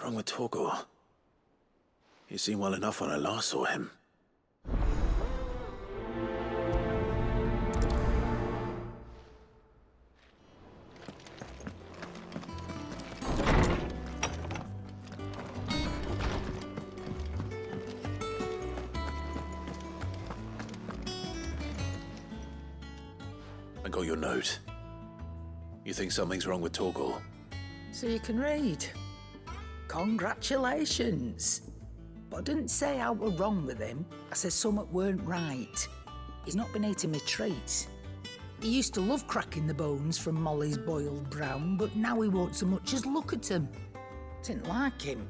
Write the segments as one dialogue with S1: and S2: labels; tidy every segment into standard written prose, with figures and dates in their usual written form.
S1: wrong with Torgor? He seemed well enough when I last saw him. I got your note. You think something's wrong with Torgor?
S2: So you can read. Congratulations. But I didn't say I were wrong with him. I said something weren't right. He's not been eating me treats. He used to love cracking the bones from Molly's boiled brown, but now he won't so much as look at them. Didn't like him.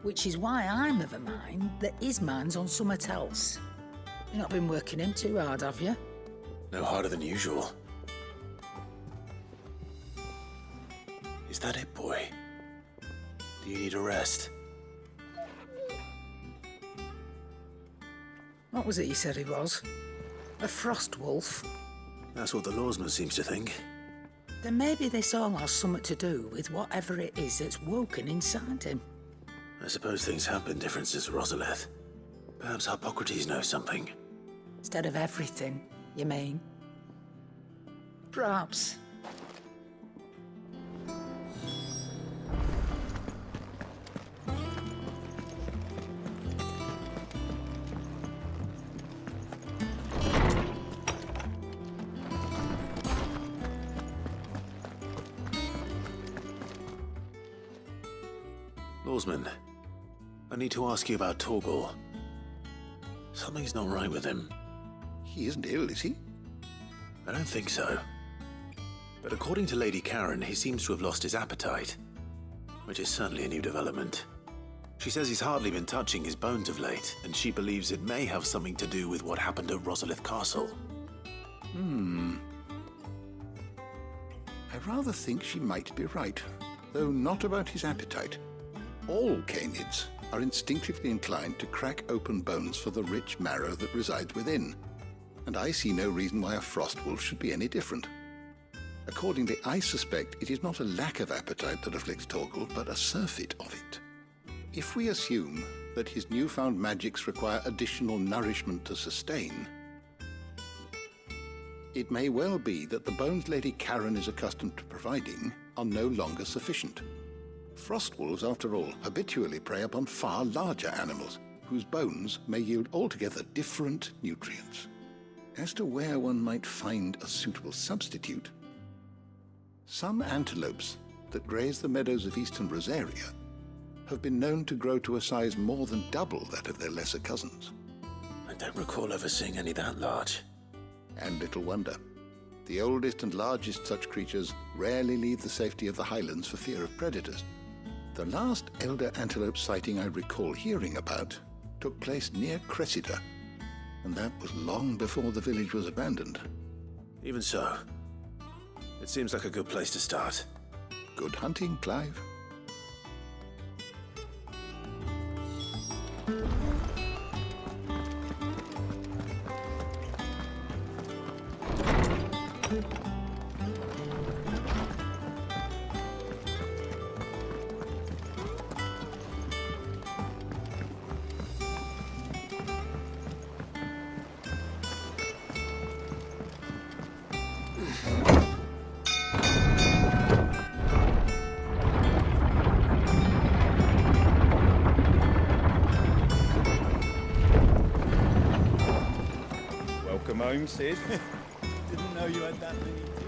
S2: Which is why I'm of a mind that his mind's on something else. You've not been working him too hard, have you?
S1: No harder than usual. Is that it, boy? Do you need a rest?
S2: What was it you said he was? A frost wolf?
S1: That's what the lawsman seems to think.
S2: Then maybe this all has something to do with whatever it is that's woken inside him.
S1: I suppose things have been different since Rosalith. Perhaps Hippocrates knows something.
S2: Instead of everything, you mean? Perhaps.
S1: Lawsman, I need to ask you about Torgor. Something's not right with him.
S3: He isn't ill, is he?
S1: I don't think so. But according to Lady Karen, he seems to have lost his appetite, which is certainly a new development. She says he's hardly been touching his bones of late, and she believes it may have something to do with what happened at Rosalith Castle.
S3: I rather think she might be right, though not about his appetite. All canids are instinctively inclined to crack open bones for the rich marrow that resides within, and I see no reason why a frost wolf should be any different. Accordingly, I suspect it is not a lack of appetite that afflicts Torgor, but a surfeit of it. If we assume that his newfound magics require additional nourishment to sustain, it may well be that the bones Lady Karen is accustomed to providing are no longer sufficient. Frost wolves, after all, habitually prey upon far larger animals, whose bones may yield altogether different nutrients. As to where one might find a suitable substitute, some antelopes that graze the meadows of eastern Rosaria have been known to grow to a size more than double that of their lesser cousins.
S1: I don't recall ever seeing any that large.
S3: And little wonder. The oldest and largest such creatures rarely leave the safety of the highlands for fear of predators. The last elder antelope sighting I recall hearing about took place near Cressida, and that was long before the village was abandoned.
S1: Even so, it seems like a good place to start.
S3: Good hunting, Clive.
S4: Welcome home, Sid. Didn't know you had that many teeth.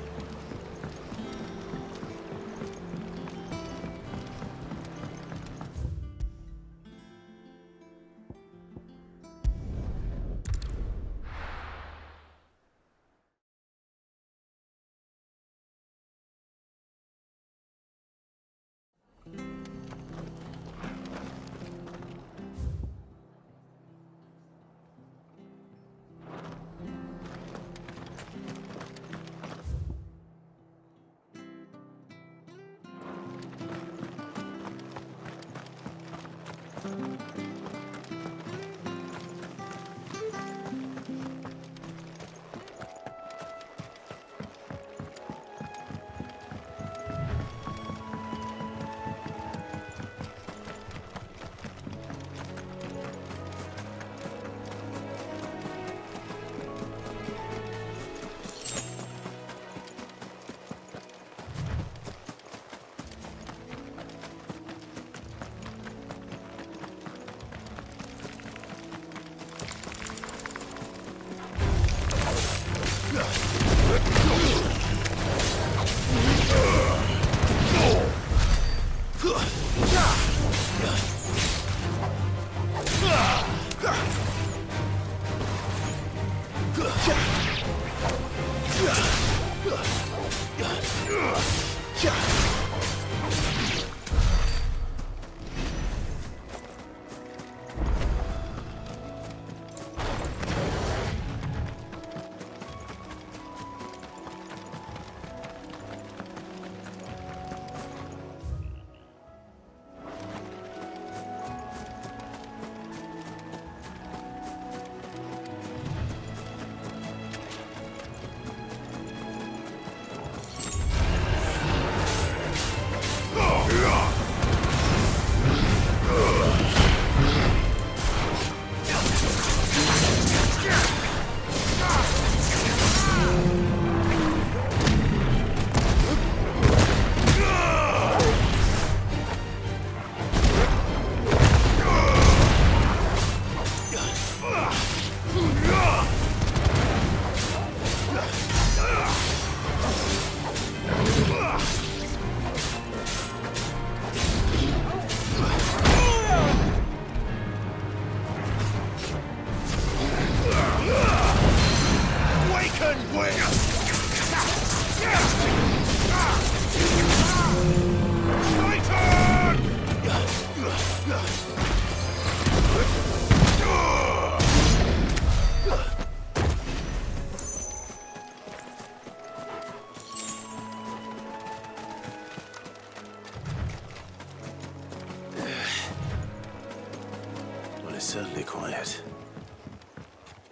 S1: Well, it's certainly quiet.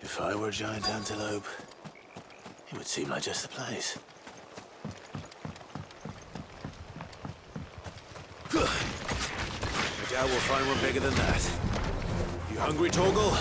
S1: If I were a giant antelope, it would seem like just the place. I doubt we'll find one bigger than that. You hungry, Torgal?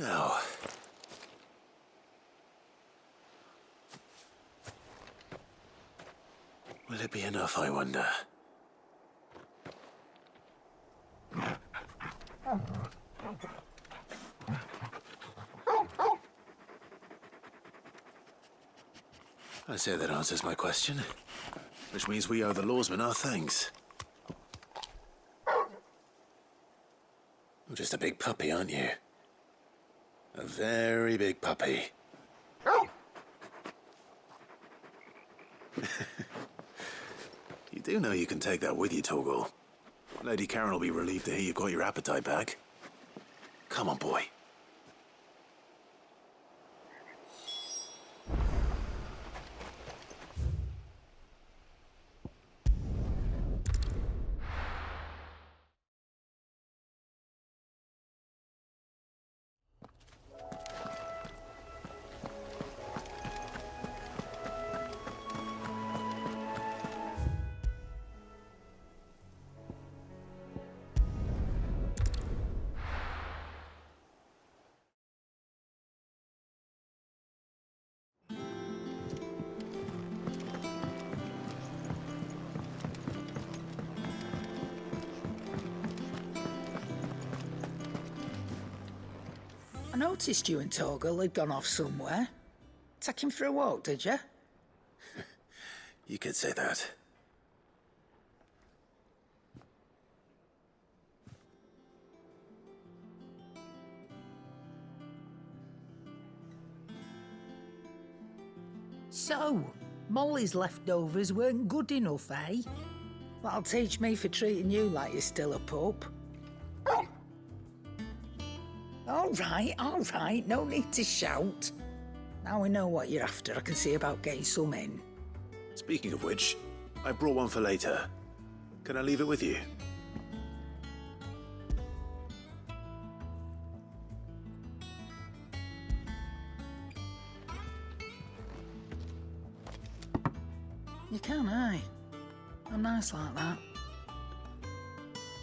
S1: Now, will it be enough, I wonder? I say that answers my question, which means we owe the lawsman our thanks. You're just a big puppy, aren't you? A very big puppy. You do know you can take that with you, Torgal. Lady Karen will be relieved to hear you've got your appetite back. Come on, boy.
S2: I noticed you and Torgal had gone off somewhere. Take him for a walk, did you?
S1: You could say that.
S2: So, Molly's leftovers weren't good enough, eh? That'll teach me for treating you like you're still a pup. All right, no need to shout. Now we know what you're after, I can see about getting some in.
S1: Speaking of which, I brought one for later. Can I leave it with you?
S2: You can, aye. I'm nice like that.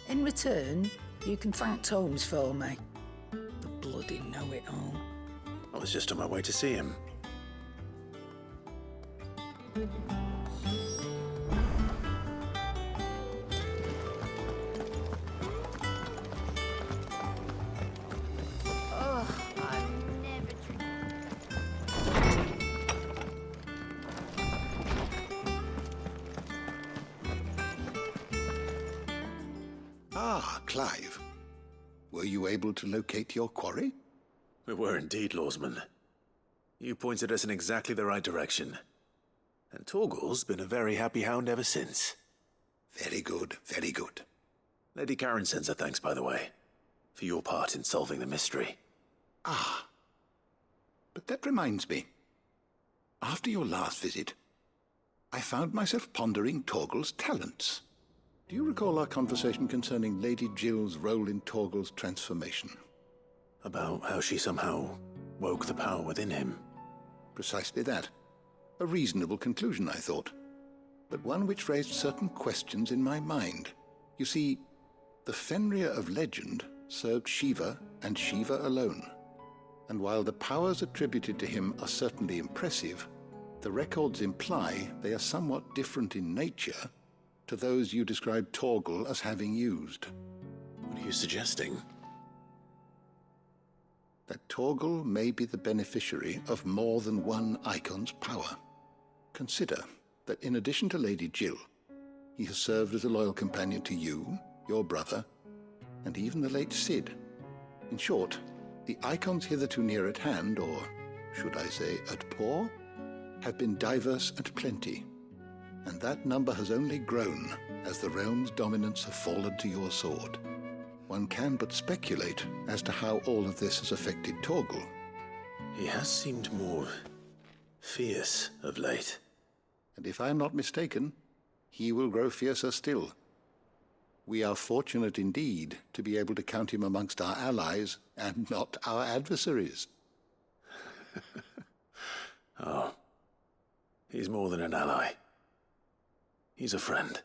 S2: In return, you can thank Tomes for me. The bloody know-it-all.
S1: I was just on my way to see him.
S3: Ah, Clive. Were you able to locate your quarry?
S1: We were indeed, Lawsman. You pointed us in exactly the right direction. And Torgal's been a very happy hound ever since.
S3: Very good, very good.
S1: Lady Karen sends her thanks, by the way, for your part in solving the mystery.
S3: Ah. But that reminds me. After your last visit, I found myself pondering Torgal's talents. Do you recall our conversation concerning Lady Jill's role in Torgal's transformation?
S1: About how she somehow woke the power within him.
S3: Precisely that. A reasonable conclusion, I thought, but one which raised certain questions in my mind. You see, the Fenrir of legend served Shiva and Shiva alone, and while the powers attributed to him are certainly impressive, the records imply they are somewhat different in nature to those you described Torgal as having used.
S1: What are you suggesting?
S3: That Torgal may be the beneficiary of more than one icon's power. Consider that in addition to Lady Jill, he has served as a loyal companion to you, your brother, and even the late Cid. In short, the icons hitherto near at hand, or should I say at paw, have been diverse and plenty, and that number has only grown as the realm's dominance have fallen to your sword. One can but speculate as to how all of this has affected Torgal.
S1: He has seemed more fierce of late.
S3: And if I am not mistaken, he will grow fiercer still. We are fortunate indeed to be able to count him amongst our allies and not our adversaries.
S1: Oh, he's more than an ally. He's a friend.